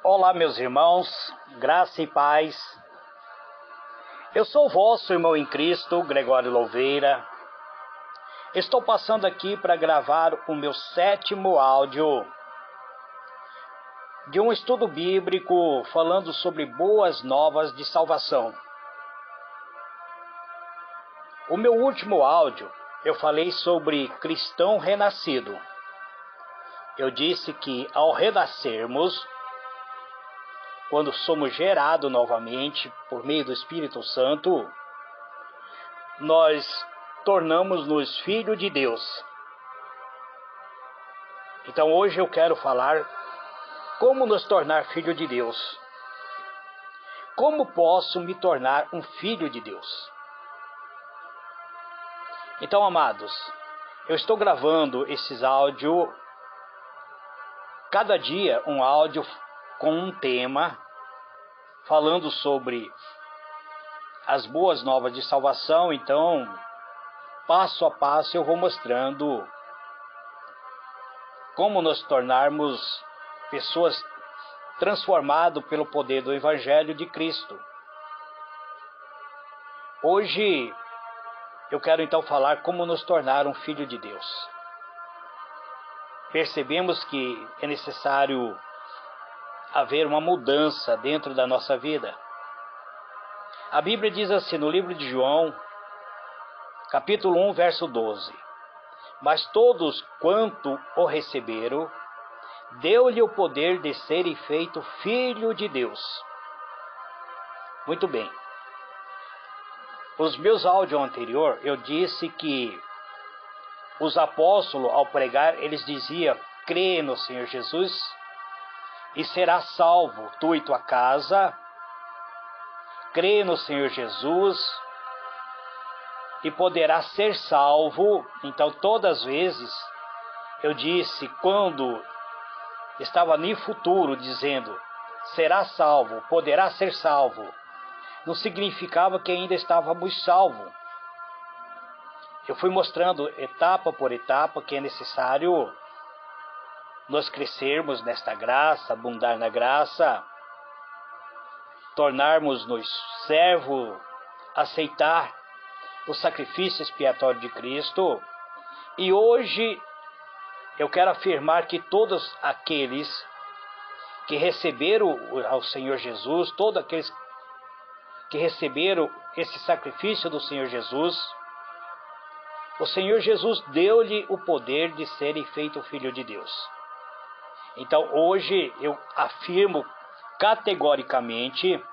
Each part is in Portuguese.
Olá, meus irmãos, graça e paz. Eu sou o vosso irmão em Cristo, Gregório Louveira. Estou passando aqui para gravar o meu 7º áudio de um estudo bíblico falando sobre boas novas de salvação. O meu último áudio eu falei sobre cristão renascido. Eu disse que ao renascermos, quando somos gerados novamente por meio do Espírito Santo, nós tornamos-nos filhos de Deus. Então hoje eu quero falar como nos tornar filho de Deus. Como posso me tornar um filho de Deus? Então, amados, eu estou gravando esses áudios, cada dia um áudio com um tema, falando sobre as boas novas de salvação. Então, passo a passo eu vou mostrando como nos tornarmos pessoas transformadas pelo poder do Evangelho de Cristo. Hoje eu quero então falar como nos tornar um filho de Deus. Percebemos que é necessário haver uma mudança dentro da nossa vida. A Bíblia diz assim no livro de João, capítulo 1, verso 12: Mas todos quanto o receberam, deu-lhe o poder de serem feito filho de Deus. Muito bem. Os meus áudios anteriores, eu disse que os apóstolos, ao pregar, eles diziam: crê no Senhor Jesus e será salvo, tu e tua casa. Crê no Senhor Jesus e poderá ser salvo. Então, todas as vezes, eu disse, quando estava no futuro, dizendo, será salvo, poderá ser salvo, não significava que ainda estávamos salvos. Eu fui mostrando etapa por etapa que é necessário nós crescermos nesta graça, abundar na graça, tornarmos-nos servos, aceitar o sacrifício expiatório de Cristo. E hoje eu quero afirmar que todos aqueles que receberam ao Senhor Jesus, todos aqueles que receberam esse sacrifício do Senhor Jesus, o Senhor Jesus deu-lhe o poder de serem feito filho de Deus. Então hoje eu afirmo categoricamente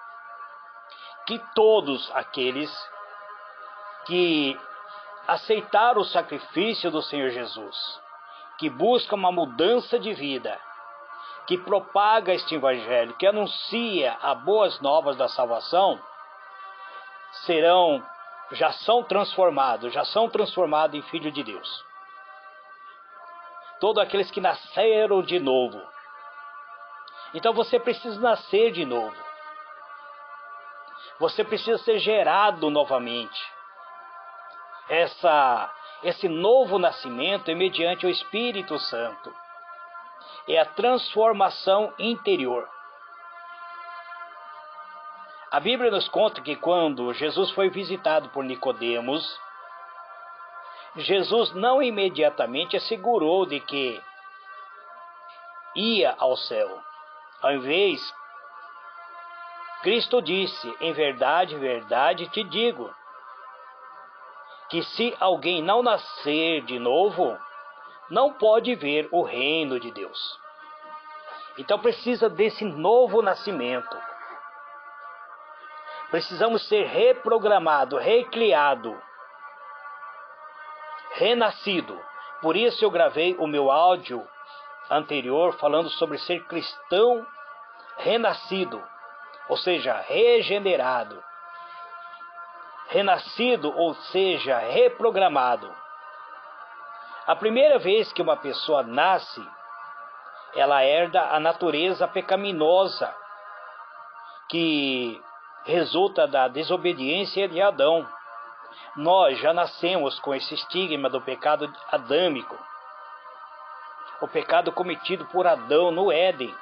que todos aqueles que aceitaram o sacrifício do Senhor Jesus, que buscam uma mudança de vida, que propaga este evangelho, que anuncia as boas novas da salvação, já são transformados em filhos de Deus. Todos aqueles que nasceram de novo. Então você precisa nascer de novo. Você precisa ser gerado novamente. Esse novo nascimento é mediante o Espírito Santo. É a transformação interior. A Bíblia nos conta que quando Jesus foi visitado por Nicodemos, Jesus não imediatamente assegurou de que ia ao céu. Ao invés, Cristo disse: em verdade, verdade te digo, que se alguém não nascer de novo, não pode ver o reino de Deus. Então precisa desse novo nascimento. Precisamos ser reprogramado, recriado, renascido. Por isso eu gravei o meu áudio anterior falando sobre ser cristão renascido, ou seja, regenerado. Renascido, ou seja, reprogramado. A primeira vez que uma pessoa nasce, ela herda a natureza pecaminosa que resulta da desobediência de Adão. Nós já nascemos com esse estigma do pecado adâmico, o pecado cometido por Adão no Éden.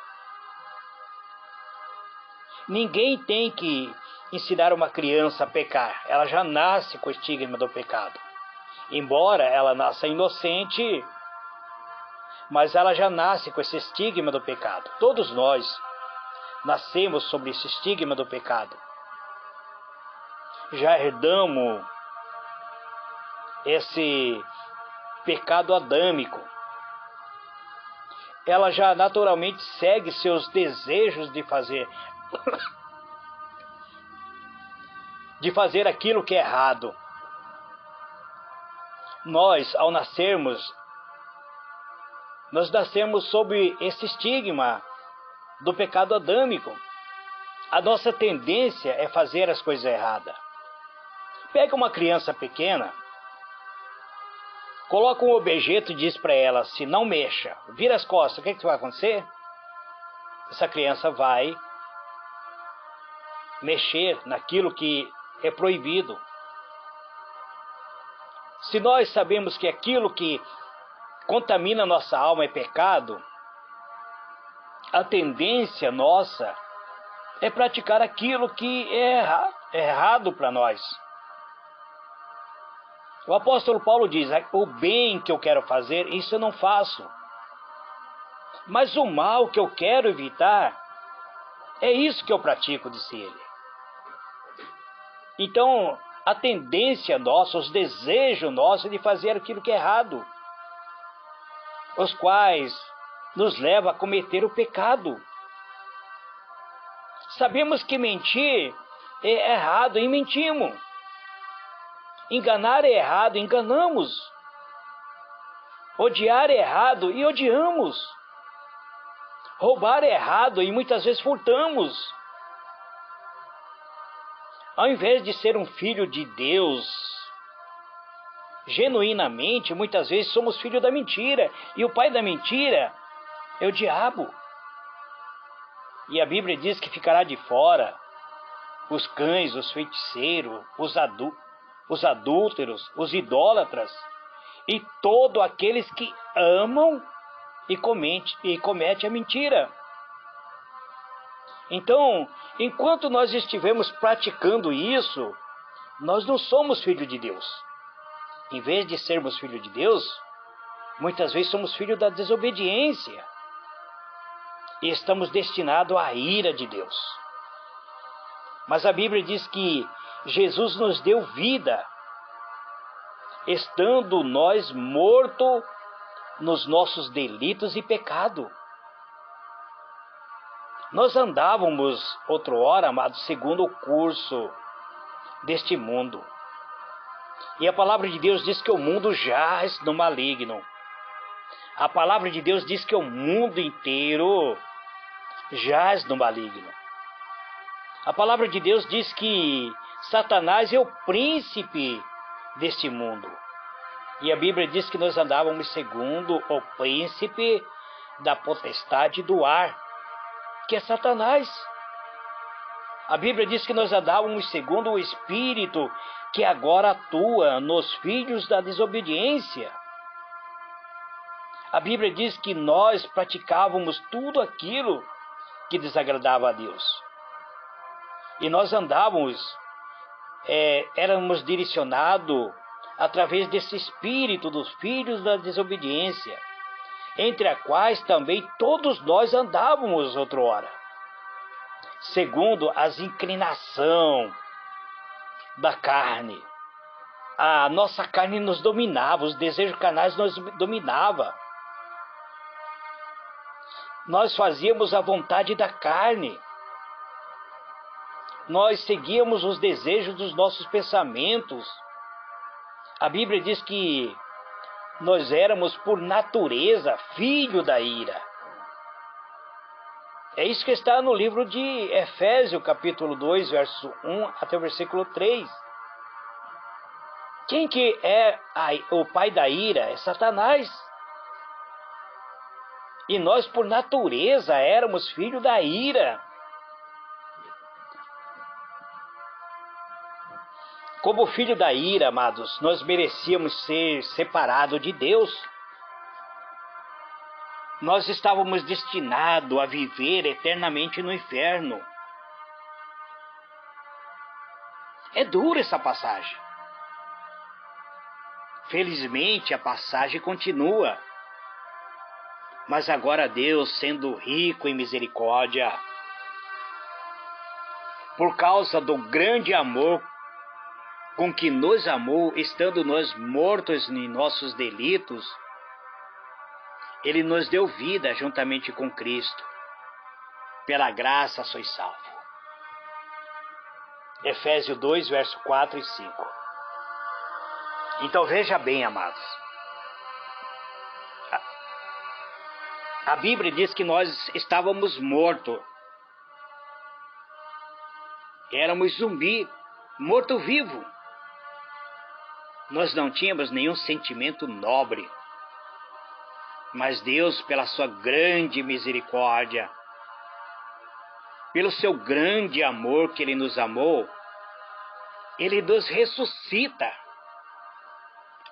Ninguém tem que ensinar uma criança a pecar. Ela já nasce com o estigma do pecado. Embora ela nasça inocente, mas ela já nasce com esse estigma do pecado. Todos nós nascemos sobre esse estigma do pecado. Já herdamos esse pecado adâmico. Ela já naturalmente segue seus desejos de fazer aquilo que é errado. Nós, ao nascermos, nós nascemos sob esse estigma do pecado adâmico. A nossa tendência é fazer as coisas erradas. Pega uma criança pequena, coloca um objeto e diz para ela, se não mexa, vira as costas, o que vai acontecer? Essa criança vai mexer naquilo que é proibido. Se nós sabemos que aquilo que contamina nossa alma é pecado, a tendência nossa é praticar aquilo que é errado para nós. O apóstolo Paulo diz, o bem que eu quero fazer, isso eu não faço. Mas o mal que eu quero evitar, é isso que eu pratico, disse ele. Então, a tendência nossa, os desejos nossos é de fazer aquilo que é errado, os quais nos levam a cometer o pecado. Sabemos que mentir é errado e mentimos. Enganar é errado, enganamos. Odiar é errado e odiamos. Roubar é errado e muitas vezes furtamos. Ao invés de ser um filho de Deus, genuinamente, muitas vezes somos filhos da mentira. E o pai da mentira é o diabo. E a Bíblia diz que ficará de fora os cães, os feiticeiros, os adúlteros, os idólatras e todos aqueles que amam e comete a mentira. Então, enquanto nós estivermos praticando isso, nós não somos filhos de Deus. Em vez de sermos filhos de Deus, muitas vezes somos filhos da desobediência e estamos destinados à ira de Deus. Mas a Bíblia diz que Jesus nos deu vida, estando nós mortos nos nossos delitos e pecado. Nós andávamos, outrora, amados, segundo o curso deste mundo. E a palavra de Deus diz que o mundo jaz no maligno. A palavra de Deus diz que o mundo inteiro jaz no maligno. A palavra de Deus diz que Satanás é o príncipe deste mundo. E a Bíblia diz que nós andávamos segundo o príncipe da potestade do ar, que é Satanás. A Bíblia diz que nós andávamos segundo o Espírito que agora atua nos filhos da desobediência. A Bíblia diz que nós praticávamos tudo aquilo que desagradava a Deus. E nós andávamos, éramos direcionados através desse espírito dos filhos da desobediência, entre a quais também todos nós andávamos outrora, segundo as inclinações da carne. A nossa carne nos dominava, os desejos carnais nos dominavam. Nós fazíamos a vontade da carne. Nós seguíamos os desejos dos nossos pensamentos. A Bíblia diz que nós éramos por natureza filho da ira. É isso que está no livro de Efésios, capítulo 2, verso 1 até o versículo 3. Quem que é o pai da ira? É Satanás. E nós, por natureza, éramos filhos da ira. Como filho da ira, amados, nós merecíamos ser separados de Deus. Nós estávamos destinados a viver eternamente no inferno. É dura essa passagem. Felizmente a passagem continua. Mas agora Deus, sendo rico em misericórdia, por causa do grande amor com que nos amou, estando nós mortos em nossos delitos, Ele nos deu vida juntamente com Cristo. Pela graça sois salvos. Efésios 2, verso 4 e 5. Então veja bem, amados. A Bíblia diz que nós estávamos mortos. Éramos zumbi, morto-vivo. Nós não tínhamos nenhum sentimento nobre. Mas Deus, pela sua grande misericórdia, pelo seu grande amor que Ele nos amou, Ele nos ressuscita.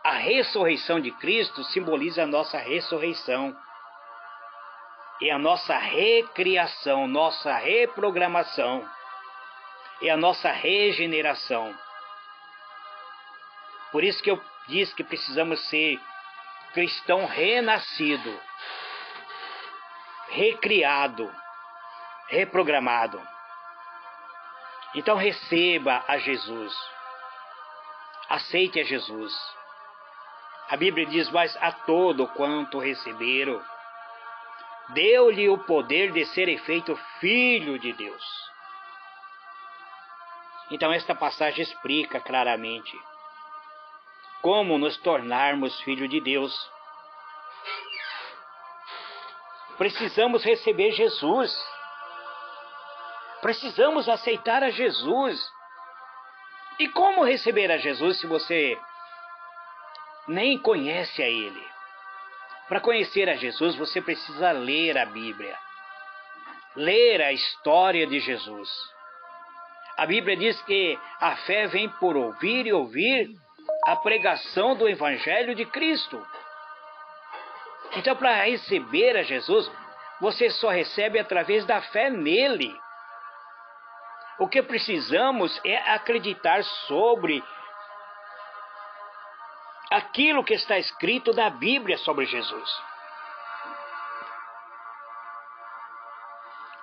A ressurreição de Cristo simboliza a nossa ressurreição. É a nossa recriação, nossa reprogramação. É a nossa regeneração. Por isso que eu disse que precisamos ser cristão renascido, recriado, reprogramado. Então receba a Jesus. Aceite a Jesus. A Bíblia diz, mas a todo quanto receberam, deu-lhe o poder de ser feito filho de Deus. Então esta passagem explica claramente como nos tornarmos filhos de Deus. Precisamos receber Jesus. Precisamos aceitar a Jesus. E como receber a Jesus se você nem conhece a Ele? Para conhecer a Jesus, você precisa ler a Bíblia. Ler a história de Jesus. A Bíblia diz que a fé vem por ouvir e ouvir a pregação do Evangelho de Cristo. Então, para receber a Jesus, você só recebe através da fé nele. O que precisamos é acreditar sobre aquilo que está escrito na Bíblia sobre Jesus.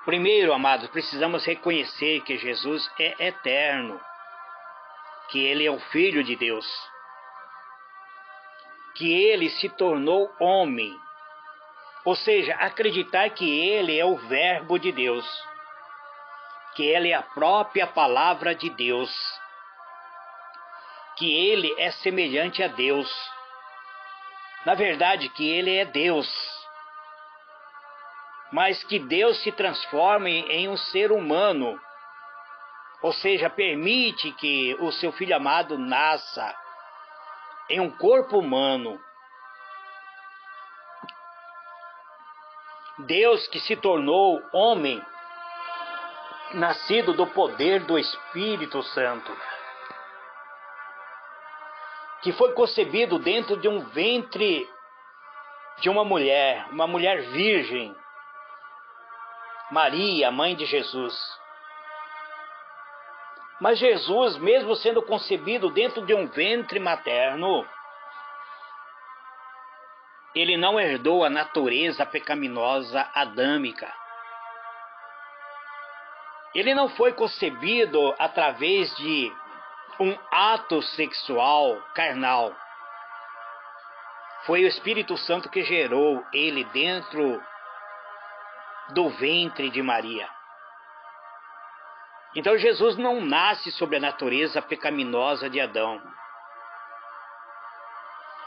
Primeiro, amados, precisamos reconhecer que Jesus é eterno, que Ele é o Filho de Deus, que Ele se tornou homem, ou seja, acreditar que Ele é o Verbo de Deus, que Ele é a própria Palavra de Deus, que Ele é semelhante a Deus, na verdade que Ele é Deus, mas que Deus se transforme em um ser humano, ou seja, permite que o seu Filho amado nasça em um corpo humano. Deus que se tornou homem, nascido do poder do Espírito Santo, que foi concebido dentro de um ventre de uma mulher virgem, Maria, mãe de Jesus. Mas Jesus, mesmo sendo concebido dentro de um ventre materno, Ele não herdou a natureza pecaminosa adâmica. Ele não foi concebido através de um ato sexual carnal. Foi o Espírito Santo que gerou ele dentro do ventre de Maria. Então Jesus não nasce sob a natureza pecaminosa de Adão.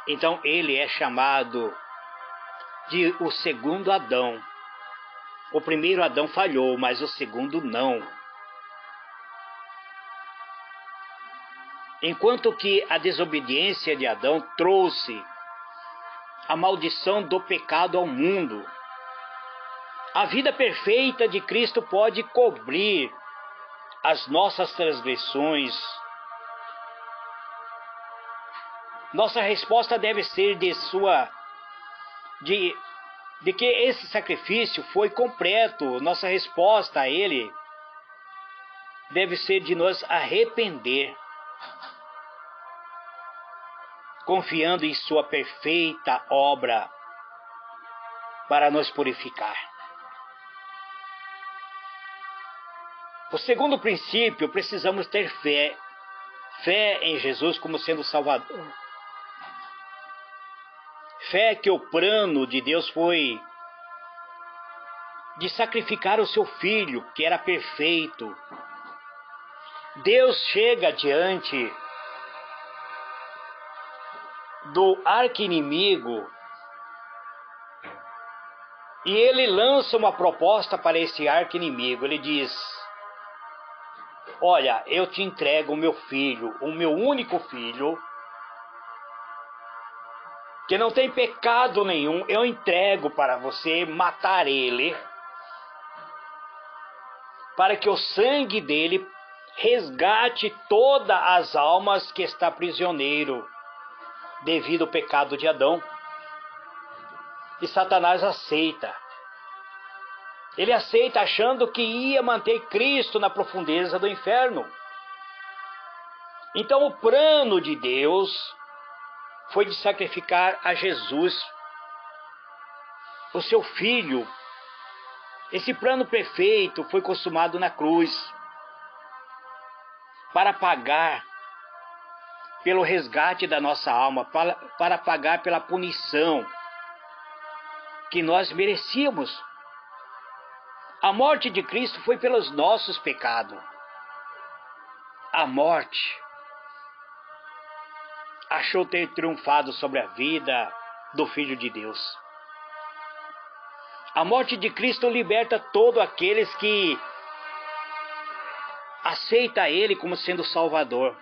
Então ele é chamado de o segundo Adão. O primeiro Adão falhou, mas o segundo não. Enquanto que a desobediência de Adão trouxe a maldição do pecado ao mundo, a vida perfeita de Cristo pode cobrir as nossas transgressões. Nossa resposta deve ser de que esse sacrifício foi completo. Nossa resposta a ele deve ser de nos arrepender. confiando em sua perfeita obra para nos purificar. O segundo princípio, precisamos ter fé. Fé em Jesus como sendo Salvador. Fé que o plano de Deus foi de sacrificar o seu filho, que era perfeito. Deus chega diante do arqui-inimigo e ele lança uma proposta para esse arqui-inimigo. Ele diz: olha, eu te entrego o meu filho, o meu único filho, que não tem pecado nenhum, eu entrego para você matar ele, para que o sangue dele resgate todas as almas que está prisioneiro devido ao pecado de Adão. E Satanás aceita. Ele aceita achando que ia manter Cristo na profundeza do inferno. Então o plano de Deus foi de sacrificar a Jesus, o seu filho. Esse plano perfeito foi consumado na cruz para pagar pelo resgate da nossa alma, para pagar pela punição que nós merecíamos. A morte de Cristo foi pelos nossos pecados. A morte achou ter triunfado sobre a vida do Filho de Deus. A morte de Cristo liberta todos aqueles que aceitam Ele como sendo Salvador.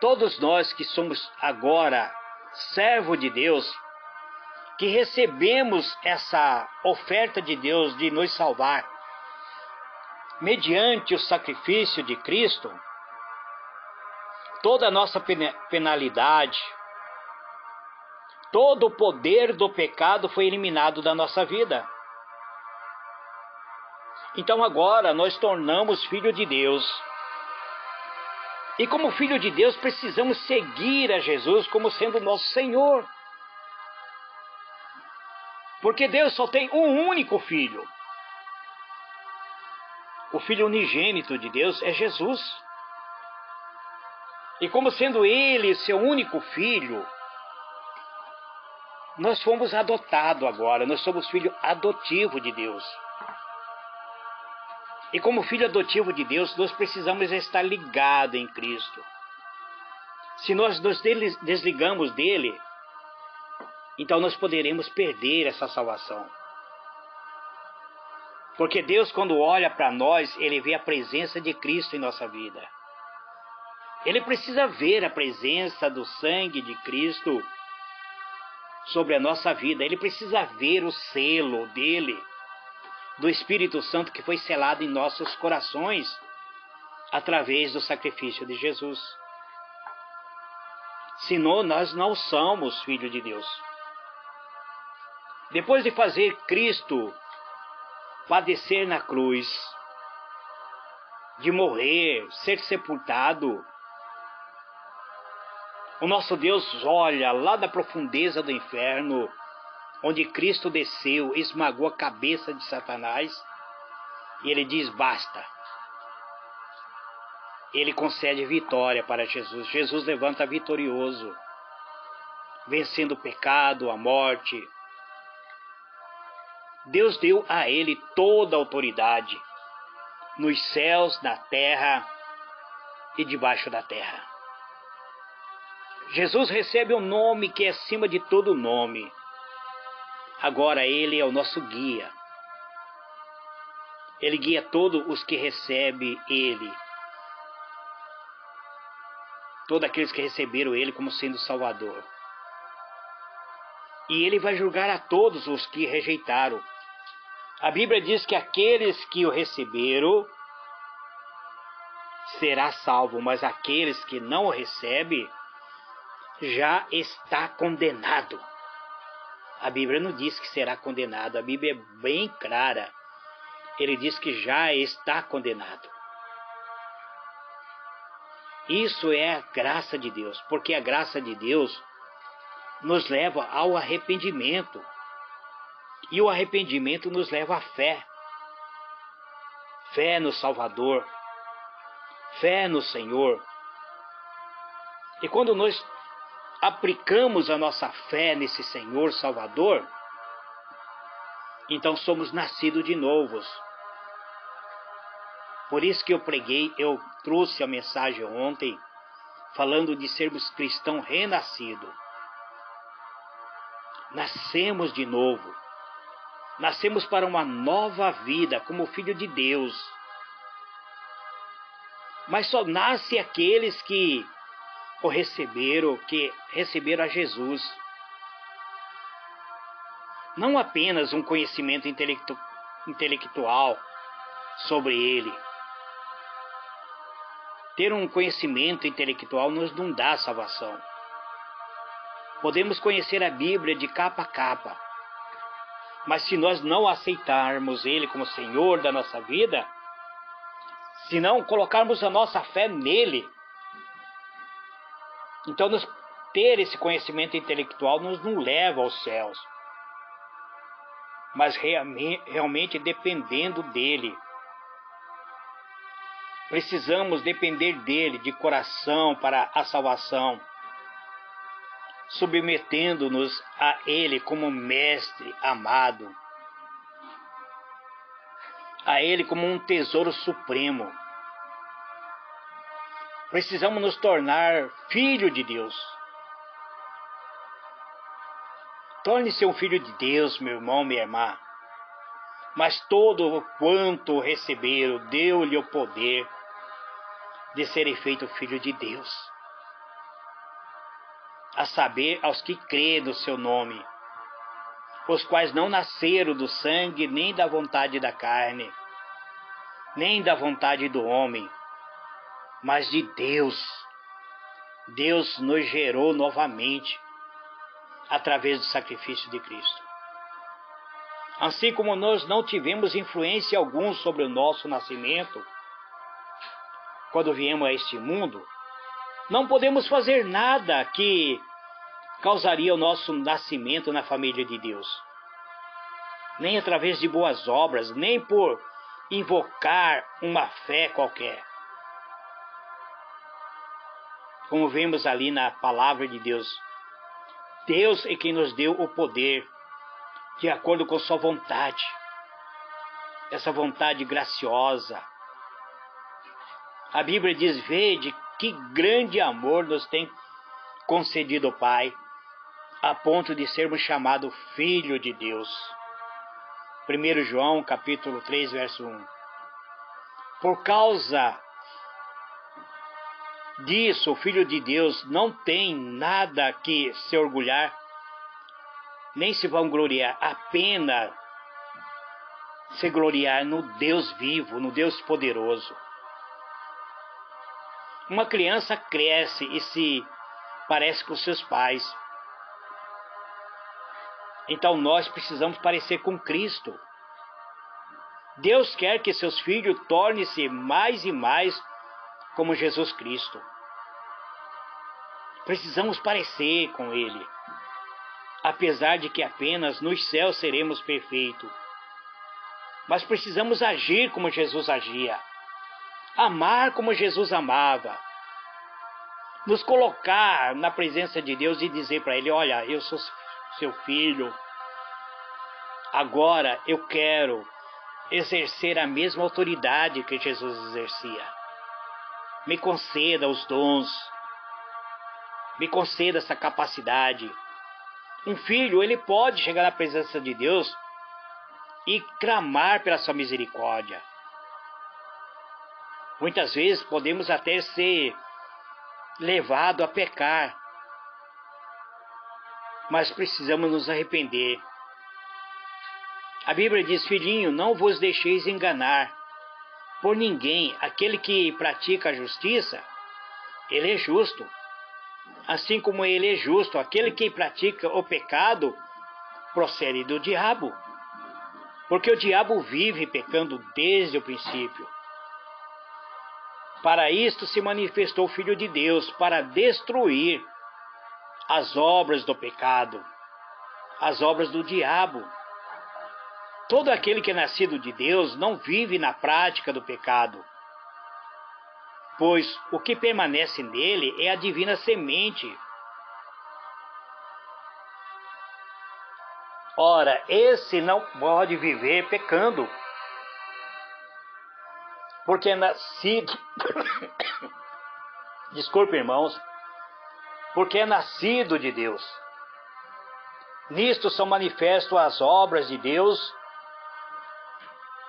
Todos nós que somos agora servo de Deus, que recebemos essa oferta de Deus de nos salvar, mediante o sacrifício de Cristo, toda a nossa penalidade, todo o poder do pecado foi eliminado da nossa vida. Então agora nós tornamos filho de Deus. E como filho de Deus precisamos seguir a Jesus como sendo nosso Senhor. Porque Deus só tem um único filho. O filho unigênito de Deus é Jesus. E como sendo Ele seu único filho, nós fomos adotados agora, nós somos filho adotivo de Deus. E como filho adotivo de Deus, nós precisamos estar ligados em Cristo. Se nós nos desligamos dele, então nós poderemos perder essa salvação. Porque Deus, quando olha para nós, Ele vê a presença de Cristo em nossa vida. Ele precisa ver a presença do sangue de Cristo sobre a nossa vida. Ele precisa ver o selo dele, do Espírito Santo que foi selado em nossos corações através do sacrifício de Jesus. Senão nós não somos filhos de Deus. Depois de fazer Cristo padecer na cruz, de morrer, ser sepultado, o nosso Deus olha lá da profundeza do inferno, onde Cristo desceu, esmagou a cabeça de Satanás, e ele diz: basta. Ele concede vitória para Jesus. Jesus levanta vitorioso, vencendo o pecado, a morte. Deus deu a ele toda a autoridade, nos céus, na terra e debaixo da terra. Jesus recebe um nome que é acima de todo nome. Agora Ele é o nosso guia. Ele guia todos os que recebem Ele. Todos aqueles que receberam Ele como sendo Salvador. E Ele vai julgar a todos os que rejeitaram. A Bíblia diz que aqueles que o receberam será salvo, mas aqueles que não o recebem já está condenado. A Bíblia não diz que será condenado, a Bíblia é bem clara. Ele diz que já está condenado. Isso é a graça de Deus, porque a graça de Deus nos leva ao arrependimento. E o arrependimento nos leva à fé. Fé no Salvador, fé no Senhor. E quando nós aplicamos a nossa fé nesse Senhor Salvador, então somos nascidos de novos. Por isso que eu trouxe a mensagem ontem, falando de sermos cristãos renascidos. Nascemos de novo. Nascemos para uma nova vida como filho de Deus. Mas só nasce aqueles que receberam a Jesus. Não apenas um conhecimento intelectual sobre Ele. Ter um conhecimento intelectual nos não dá salvação. Podemos conhecer a Bíblia de capa a capa. Mas se nós não aceitarmos Ele como Senhor da nossa vida, se não colocarmos a nossa fé nele, então ter esse conhecimento intelectual nos não leva aos céus. Mas realmente dependendo dele. Precisamos depender dele de coração para a salvação, submetendo-nos a ele como mestre amado, a ele como um tesouro supremo. Precisamos nos tornar filho de Deus. Torne-se um filho de Deus, meu irmão, minha irmã. Mas todo quanto receberam, deu-lhe o poder de serem feito filho de Deus. A saber, aos que crêem no seu nome, os quais não nasceram do sangue, nem da vontade da carne, nem da vontade do homem, mas de Deus. Deus nos gerou novamente, através do sacrifício de Cristo. Assim como nós não tivemos influência alguma sobre o nosso nascimento, quando viemos a este mundo, não podemos fazer nada que causaria o nosso nascimento na família de Deus. Nem através de boas obras, nem por invocar uma fé qualquer. Como vemos ali na palavra de Deus, Deus é quem nos deu o poder, de acordo com sua vontade. Essa vontade graciosa. A Bíblia diz: vede que grande amor nos tem concedido o Pai, a ponto de sermos chamados filho de Deus. 1 João capítulo 3, verso 1. Por causa disso, o Filho de Deus não tem nada que se orgulhar, nem se vangloriar, apenas se gloriar no Deus vivo, no Deus poderoso. Uma criança cresce e se parece com seus pais. Então nós precisamos parecer com Cristo. Deus quer que seus filhos tornem-se mais e mais como Jesus Cristo. Precisamos parecer com Ele, apesar de que apenas nos céus seremos perfeitos. Mas precisamos agir como Jesus agia, amar como Jesus amava, nos colocar na presença de Deus e dizer para Ele: olha, eu sou seu filho, agora eu quero exercer a mesma autoridade que Jesus exercia. Me conceda os dons, me conceda essa capacidade. Um filho, ele pode chegar na presença de Deus e clamar pela sua misericórdia. Muitas vezes podemos até ser levados a pecar, mas precisamos nos arrepender. A Bíblia diz: filhinho, não vos deixeis enganar por ninguém. Aquele que pratica a justiça, ele é justo. Assim como ele é justo, aquele que pratica o pecado procede do diabo. Porque o diabo vive pecando desde o princípio. Para isto se manifestou o Filho de Deus, para destruir as obras do pecado, as obras do diabo. Todo aquele que é nascido de Deus não vive na prática do pecado, pois o que permanece nele é a divina semente. Ora, esse não pode viver pecando, porque é nascido... Desculpe, irmãos, porque é nascido de Deus. Nisto são manifestas as obras de Deus,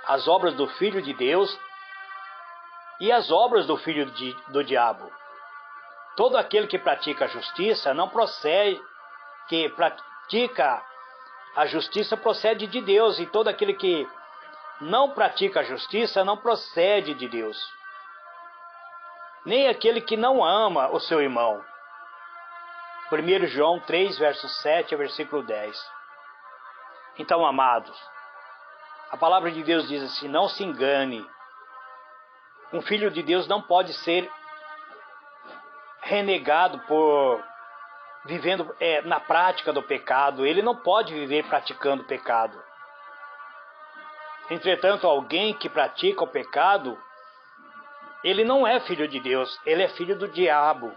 as obras do Filho de Deus e as obras do filho do diabo. Todo aquele que pratica a justiça não procede, que pratica a justiça procede de Deus, e todo aquele que não pratica a justiça não procede de Deus. Nem aquele que não ama o seu irmão. 1 João 3, verso 7 a versículo 10. Então, amados, a palavra de Deus diz assim: não se engane. Um filho de Deus não pode ser renegado por vivendo na prática do pecado. Ele não pode viver praticando pecado. Entretanto, alguém que pratica o pecado, ele não é filho de Deus, ele é filho do diabo.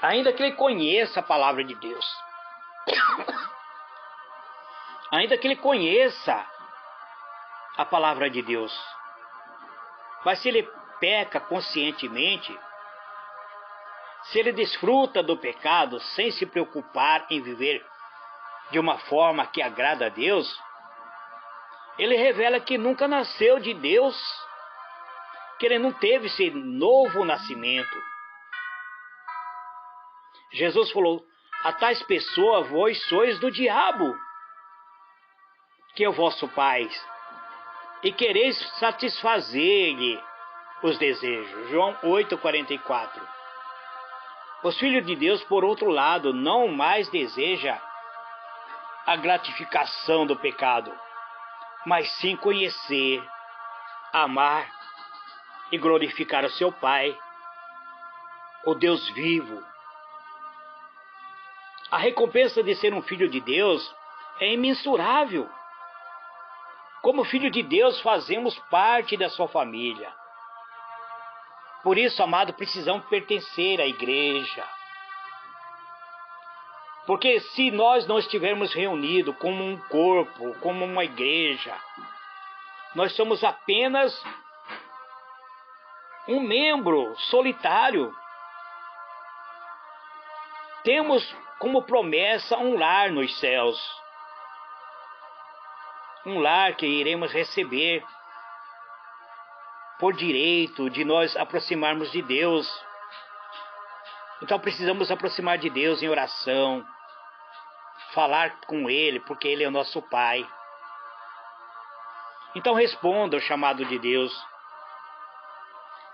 Ainda que ele conheça a palavra de Deus, ainda que ele conheça a palavra de Deus, mas se ele peca conscientemente, se ele desfruta do pecado sem se preocupar em viver de uma forma que agrada a Deus, ele revela que nunca nasceu de Deus, que ele não teve esse novo nascimento. Jesus falou: a tais pessoas vós sois do diabo, que é o vosso pai, e quereis satisfazer-lhe os desejos. João 8,44. Os filhos de Deus, por outro lado, não mais desejam a gratificação do pecado, mas sim conhecer, amar e glorificar o seu Pai, o Deus vivo. A recompensa de ser um filho de Deus é imensurável. Como filho de Deus, fazemos parte da sua família. Por isso, amado, precisamos pertencer à igreja. Porque se nós não estivermos reunidos como um corpo, como uma igreja, nós somos apenas um membro solitário. Temos como promessa um lar nos céus. Um lar que iremos receber por direito de nós aproximarmos de Deus. Então precisamos aproximar de Deus em oração, falar com Ele, porque Ele é o nosso Pai. Então responda ao chamado de Deus.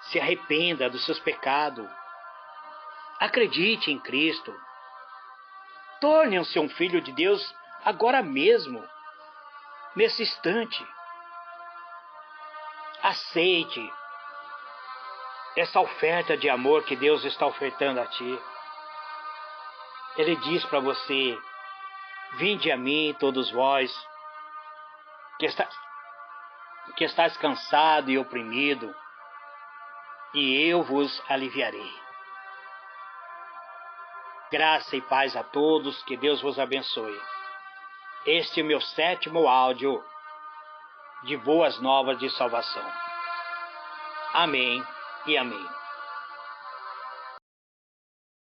Se arrependa dos seus pecados. Acredite em Cristo. Torne-se um filho de Deus agora mesmo, nesse instante. Aceite essa oferta de amor que Deus está ofertando a ti. Ele diz para você: vinde a mim, todos vós, que estáis cansado e oprimido, e eu vos aliviarei. Graça e paz a todos, que Deus vos abençoe. Este é o meu 7º áudio de boas novas de salvação. Amém e amém.